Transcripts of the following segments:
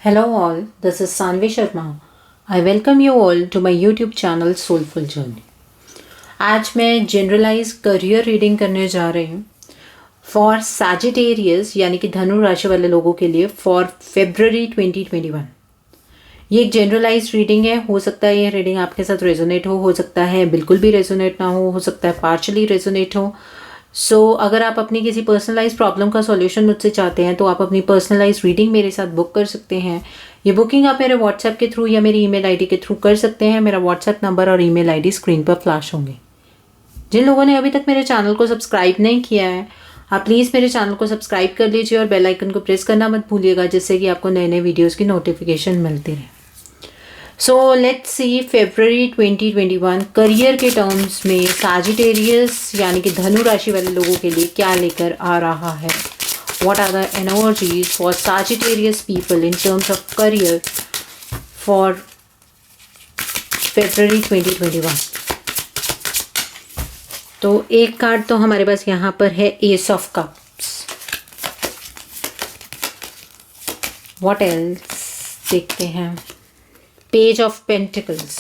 Hello all, this is Sanvi Sharma. I welcome you all to my YouTube channel Soulful Journey. आज मैं generalise career reading करने जा रही हूँ for Sagittarius यानी कि धनु राशि वाले लोगों के लिए फॉर February 2021. ये एक जनरलाइज रीडिंग है. हो सकता है ये रीडिंग आपके साथ रेजोनेट हो सकता है बिल्कुल भी रेजोनेट ना हो सकता है पार्शली रेजोनेट हो. अगर आप अपनी किसी पर्सनलाइज प्रॉब्लम का सॉल्यूशन मुझसे चाहते हैं तो आप अपनी पर्सनलाइज रीडिंग मेरे साथ बुक कर सकते हैं. ये बुकिंग आप मेरे व्हाट्सएप के थ्रू या मेरी ईमेल आईडी के थ्रू कर सकते हैं. मेरा व्हाट्सएप नंबर और ईमेल आईडी स्क्रीन पर फ्लैश होंगे. जिन लोगों ने अभी तक मेरे चैनल को सब्सक्राइब नहीं किया है आप प्लीज़ मेरे चैनल को सब्सक्राइब कर लीजिए और बेल आइकन को प्रेस करना मत भूलिएगा जिससे कि आपको नए नए वीडियोज़ की नोटिफिकेशन मिलती रहे. So let's see February 2021 career के टर्म्स में सैजिटेरियस यानी कि धनु राशि वाले लोगों के लिए क्या लेकर आ रहा है. What are the energies for Sagittarius people in terms of career for February 2021. तो एक कार्ड तो हमारे पास यहाँ पर है S of cups. What else देखते हैं. Page of pentacles,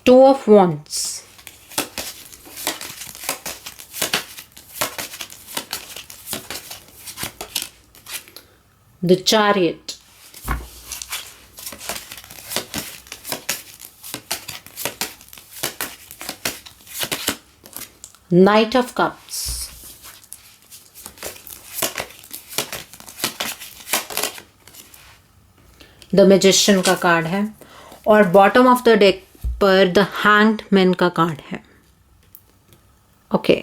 two of wands, the chariot, night of cups, the magician का कार्ड है और बॉटम ऑफ द डेक पर द हैंग्ड मैन का कार्ड है. ओके,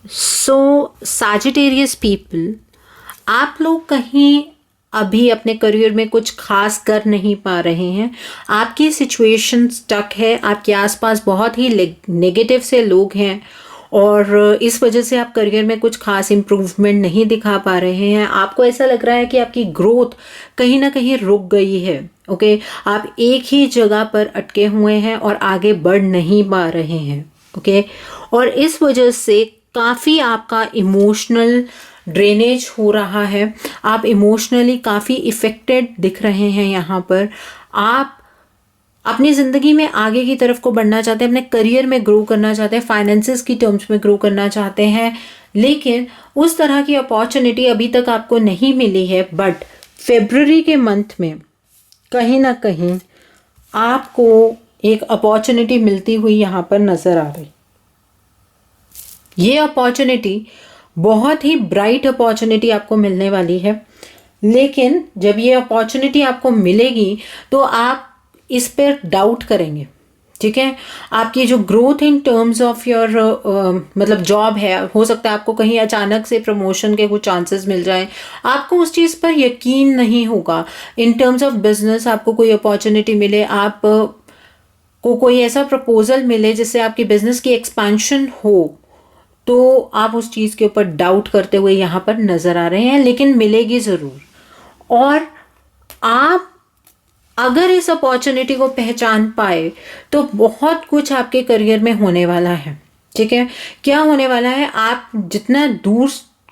सो सैजिटेरियस पीपल, आप लोग कहीं अभी अपने करियर में कुछ खास कर नहीं पा रहे हैं. आपकी सिचुएशन स्टक है. आपके आसपास बहुत ही नेगेटिव से लोग हैं और इस वजह से आप करियर में कुछ खास इम्प्रूवमेंट नहीं दिखा पा रहे हैं. आपको ऐसा लग रहा है कि आपकी ग्रोथ कहीं ना कहीं रुक गई है. ओके, आप एक ही जगह पर अटके हुए हैं और आगे बढ़ नहीं पा रहे हैं. ओके, और इस वजह से काफ़ी आपका इमोशनल ड्रेनेज हो रहा है. आप इमोशनली काफ़ी इफ़ेक्टेड दिख रहे हैं. यहाँ पर आप अपनी ज़िंदगी में आगे की तरफ को बढ़ना चाहते हैं, अपने करियर में ग्रो करना चाहते हैं, फाइनेंसेस की टर्म्स में ग्रो करना चाहते हैं, लेकिन उस तरह की अपॉर्चुनिटी अभी तक आपको नहीं मिली है. बट फेब्रुअरी के मंथ में कहीं ना कहीं आपको एक अपॉर्चुनिटी मिलती हुई यहाँ पर नज़र आ रही. ये अपॉर्चुनिटी बहुत ही ब्राइट अपॉर्चुनिटी आपको मिलने वाली है. लेकिन जब ये अपॉर्चुनिटी आपको मिलेगी तो आप इस पर डाउट करेंगे. ठीक है, आपकी जो growth in terms of your मतलब जॉब है, हो सकता है आपको कहीं अचानक से प्रमोशन के कुछ चांसेस मिल जाएं. आपको उस चीज़ पर यकीन नहीं होगा. इन टर्म्स ऑफ बिजनेस आपको कोई अपॉर्चुनिटी मिले, आप को कोई ऐसा प्रपोजल मिले जिससे आपकी बिजनेस की एक्सपेंशन हो, तो आप उस चीज़ के ऊपर डाउट करते हुए यहाँ पर नज़र आ रहे हैं. लेकिन मिलेगी ज़रूर. और आप अगर इस अपॉर्चुनिटी को पहचान पाए तो बहुत कुछ आपके करियर में होने वाला है. ठीक है, क्या होने वाला है, आप जितना दूर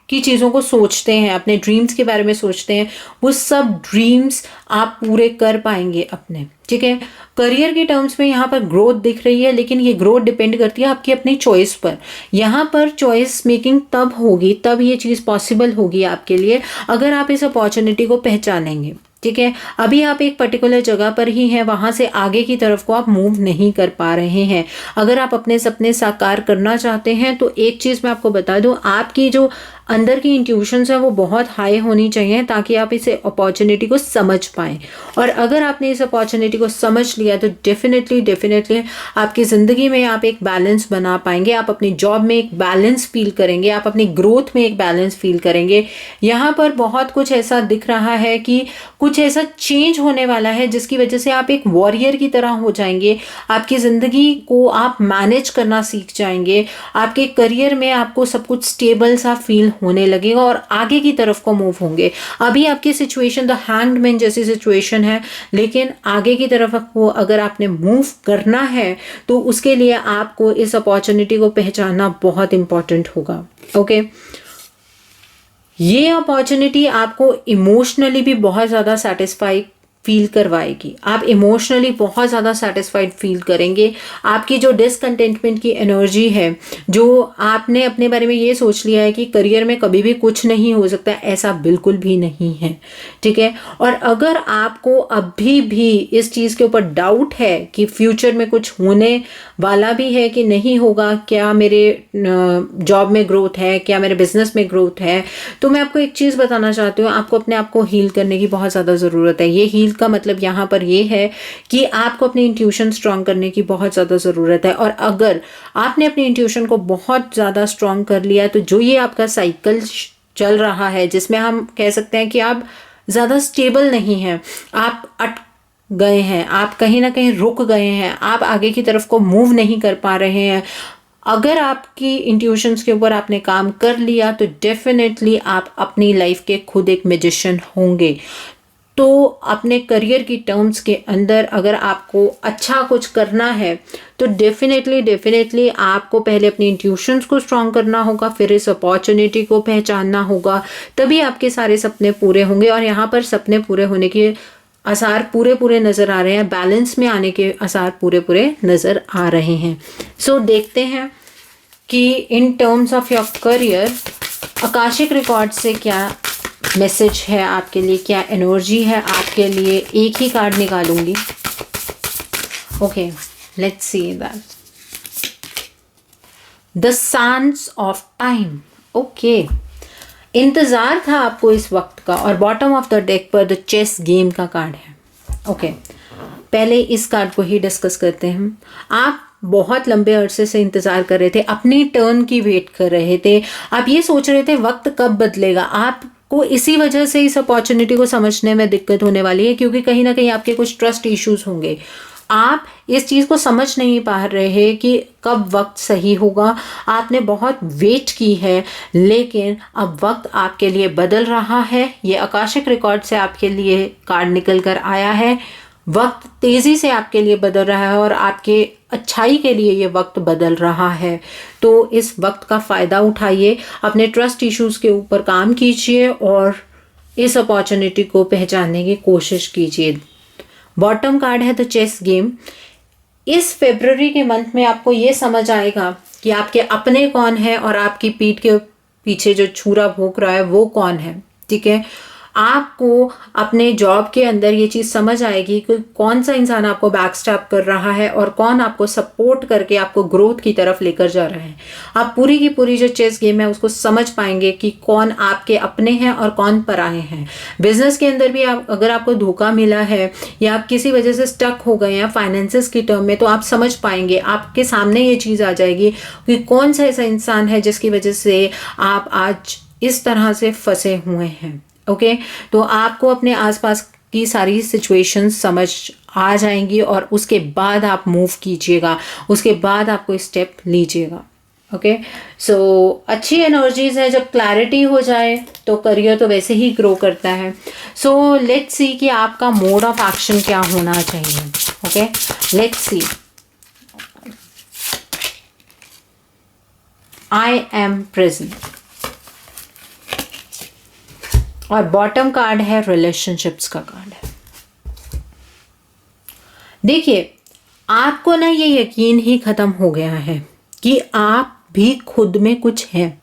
की चीज़ों को सोचते हैं, अपने ड्रीम्स के बारे में सोचते हैं, वो सब ड्रीम्स आप पूरे कर पाएंगे अपने. ठीक है, करियर के टर्म्स में यहाँ पर ग्रोथ दिख रही है, लेकिन ये ग्रोथ डिपेंड करती है आपकी अपनी चॉइस पर. यहाँ पर चॉइस मेकिंग तब होगी, तब ये चीज़ पॉसिबल होगी आपके लिए अगर आप इस अपॉर्चुनिटी को पहचानेंगे. ठीक है, अभी आप एक पर्टिकुलर जगह पर ही हैं, वहाँ से आगे की तरफ को आप मूव नहीं कर पा रहे हैं. अगर आप अपने सपने साकार करना चाहते हैं तो एक चीज़ मैं आपको बता दूं, आपकी जो अंदर की इंट्यूशंस है वो बहुत हाई होनी चाहिए ताकि आप इस अपॉर्चुनिटी को समझ पाएँ. और अगर आपने इस अपॉर्चुनिटी को समझ लिया तो डेफिनेटली आपकी ज़िंदगी में आप एक बैलेंस बना पाएंगे. आप अपनी जॉब में एक बैलेंस फील करेंगे, आप अपनी ग्रोथ में एक बैलेंस फील करेंगे. यहाँ पर बहुत कुछ ऐसा दिख रहा है कि कुछ ऐसा चेंज होने वाला है जिसकी वजह से आप एक वॉरियर की तरह हो जाएंगे. आपकी ज़िंदगी को आप मैनेज करना सीख जाएंगे. आपके करियर में आपको सब कुछ स्टेबल सा फील होने लगेगा और आगे की तरफ को मूव होंगे। अभी आपकी सिचुएशन द हैंग्ड मैन जैसी सिचुएशन है, लेकिन आगे की तरफ को अगर आपने मूव करना है तो उसके लिए आपको इस अपॉर्चुनिटी को पहचानना बहुत इंपॉर्टेंट होगा। ओके, ये अपॉर्चुनिटी आपको इमोशनली भी बहुत ज़्यादा सेटिस्फाई फील करवाएगी। आप इमोशनली बहुत ज़्यादा सेटिस्फाइड फील करेंगे। आपकी जो डिसकंटेंटमेंट की एनर्जी है, जो आपने अपने बारे में ये सोच लिया है कि करियर में कभी भी कुछ नहीं हो सकता, ऐसा बिल्कुल भी नहीं है, ठीक है। और अगर आपको अभी भी इस चीज़ के ऊपर डाउट है कि फ्यूचर में कुछ होने वाला भी है कि नहीं होगा, क्या मेरे जॉब में ग्रोथ है, क्या मेरे बिजनेस में ग्रोथ है, तो मैं आपको एक चीज़ बताना चाहती हूँ, आपको अपने आप को हील करने की बहुत ज़्यादा ज़रूरत है। ये हील का मतलब यहाँ पर ये है कि आपको अपनी इंट्यूशन स्ट्रांग करने की बहुत ज़्यादा ज़रूरत है। और अगर आपने अपनी इंट्यूशन को बहुत ज़्यादा स्ट्रांग कर लिया है, तो जो ये आपका साइकिल चल रहा है जिसमें हम कह सकते हैं कि आप ज़्यादा स्टेबल नहीं हैं, आप अटक गए हैं, आप कहीं ना कहीं रुक गए हैं, आप आगे की तरफ को मूव नहीं कर पा रहे हैं, अगर आपकी इंट्यूशंस के ऊपर आपने काम कर लिया तो डेफिनेटली आप अपनी लाइफ के खुद एक मैजिशियन होंगे। तो अपने करियर की टर्म्स के अंदर अगर आपको अच्छा कुछ करना है तो डेफिनेटली आपको पहले अपनी इंट्यूशंस को स्ट्रॉन्ग करना होगा, फिर इस अपॉर्चुनिटी को पहचानना होगा, तभी आपके सारे सपने पूरे होंगे। और यहाँ पर सपने पूरे होने के आसार पूरे नज़र आ रहे हैं, बैलेंस में आने के आसार पूरे नज़र आ रहे हैं। सो देखते हैं कि इन terms of your career Akashic record से क्या मैसेज है आपके लिए, क्या एनर्जी है आपके लिए। एक ही कार्ड निकालूंगी। Okay, let's see that the sands of time. Okay, इंतजार था आपको इस वक्त का, और बॉटम ऑफ द डेक पर द चेस गेम का कार्ड है। ओके, पहले इस कार्ड को ही डिस्कस करते हैं। आप बहुत लंबे अरसे से इंतज़ार कर रहे थे, अपनी टर्न की वेट कर रहे थे, आप ये सोच रहे थे वक्त कब बदलेगा। आपको इसी वजह से इस अपॉर्चुनिटी को समझने में दिक्कत होने वाली है, क्योंकि कहीं ना कहीं आपके कुछ ट्रस्ट इश्यूज होंगे। आप इस चीज़ को समझ नहीं पा रहे कि कब वक्त सही होगा। आपने बहुत वेट की है, लेकिन अब वक्त आपके लिए बदल रहा है। ये आकाशिक रिकॉर्ड से आपके लिए कार्ड निकल कर आया है। वक्त तेज़ी से आपके लिए बदल रहा है और आपके अच्छाई के लिए ये वक्त बदल रहा है। तो इस वक्त का फ़ायदा उठाइए, अपने ट्रस्ट इश्यूज़ के ऊपर काम कीजिए और इस अपॉर्चुनिटी को पहचानने की कोशिश कीजिए। बॉटम कार्ड है द चेस गेम। इस फरवरी के मंथ में आपको ये समझ आएगा कि आपके अपने कौन है और आपकी पीठ के पीछे जो छुरा भोंक रहा है वो कौन है, ठीक है। आपको अपने जॉब के अंदर ये चीज़ समझ आएगी कि कौन सा इंसान आपको बैकस्टैप कर रहा है और कौन आपको सपोर्ट करके आपको ग्रोथ की तरफ लेकर जा रहा है। आप पूरी की पूरी जो चेस गेम है उसको समझ पाएंगे कि कौन आपके अपने हैं और कौन पराए हैं। बिजनेस के अंदर भी अगर आपको धोखा मिला है या आप किसी वजह से स्टक हो गए हैं फाइनेंसेस की टर्म में, तो आप समझ पाएंगे, आपके सामने ये चीज़ आ जाएगी कि कौन सा ऐसा इंसान है जिसकी वजह से आप आज इस तरह से फंसे हुए हैं। ओके, तो आपको अपने आसपास की सारी सिचुएशंस समझ आ जाएंगी और उसके बाद आप मूव कीजिएगा, उसके बाद आप कोई स्टेप लीजिएगा। ओके, सो अच्छी एनर्जीज है। जब क्लैरिटी हो जाए तो करियर तो वैसे ही ग्रो करता है। सो लेट्स सी कि आपका मोड ऑफ एक्शन क्या होना चाहिए। Okay, let's C. I am present और बॉटम कार्ड है रिलेशनशिप्स का कार्ड है। देखिए, आपको ना ये यकीन ही खत्म हो गया है कि आप भी खुद में कुछ हैं।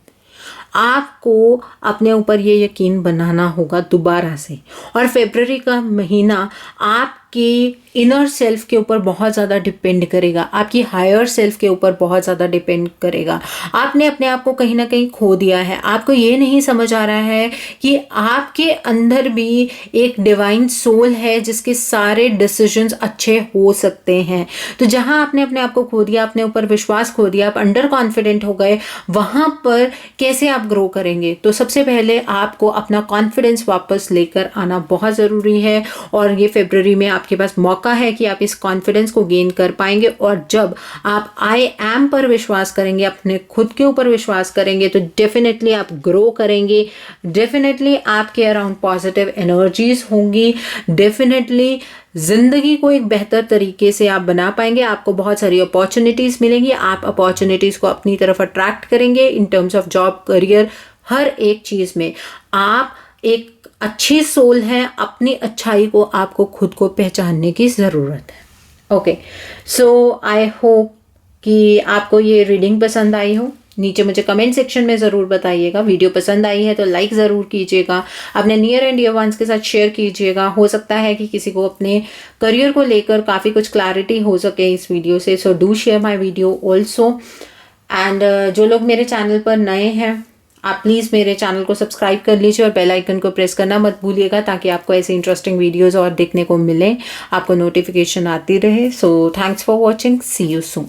आपको अपने ऊपर ये यकीन बनाना होगा दोबारा से। और फरवरी का महीना आपके इनर सेल्फ के ऊपर बहुत ज़्यादा डिपेंड करेगा, आपकी हायर सेल्फ के ऊपर बहुत ज़्यादा डिपेंड करेगा। आपने अपने आप को कहीं ना कहीं खो दिया है। आपको ये नहीं समझ आ रहा है कि आपके अंदर भी एक डिवाइन सोल है जिसके सारे डिसीजंस अच्छे हो सकते हैं। तो जहाँ आपने अपने आप को खो दिया, अपने ऊपर विश्वास खो दिया, आप अंडर कॉन्फिडेंट हो गए, वहाँ पर कैसे आप ग्रो करेंगे? तो सबसे पहले आपको अपना कॉन्फिडेंस वापस लेकर आना बहुत ज़रूरी है। और ये फरवरी में आपके पास मौका है कि आप इस कॉन्फिडेंस को गेन कर पाएंगे। और जब आप आई एम पर विश्वास करेंगे, अपने खुद के ऊपर विश्वास करेंगे, तो डेफिनेटली आप ग्रो करेंगे, डेफिनेटली आपके अराउंड पॉजिटिव एनर्जीज होंगी, डेफिनेटली ज़िंदगी को एक बेहतर तरीके से आप बना पाएंगे। आपको बहुत सारी अपॉर्चुनिटीज़ मिलेंगी, आप अपॉर्चुनिटीज़ को अपनी तरफ अट्रैक्ट करेंगे in terms of job, career, हर एक चीज़ में। आप एक अच्छी सोल है, अपनी अच्छाई को आपको खुद को पहचानने की ज़रूरत है। ओके, सो आई होप कि आपको ये रीडिंग पसंद आई हो। नीचे मुझे कमेंट सेक्शन में ज़रूर बताइएगा। वीडियो पसंद आई है तो लाइक ज़रूर कीजिएगा, अपने नियर एंड डियर वंस के साथ शेयर कीजिएगा। हो सकता है कि किसी को अपने करियर को लेकर काफ़ी कुछ क्लैरिटी हो सके इस वीडियो से। So do share my video also. And जो लोग मेरे चैनल पर नए हैं, आप प्लीज़ मेरे चैनल को सब्सक्राइब कर लीजिए और बेल आइकन को प्रेस करना मत भूलिएगा, ताकि आपको ऐसे इंटरेस्टिंग वीडियोज़ और देखने को मिले, आपको नोटिफिकेशन आती रहे। So thanks for watching, see you soon.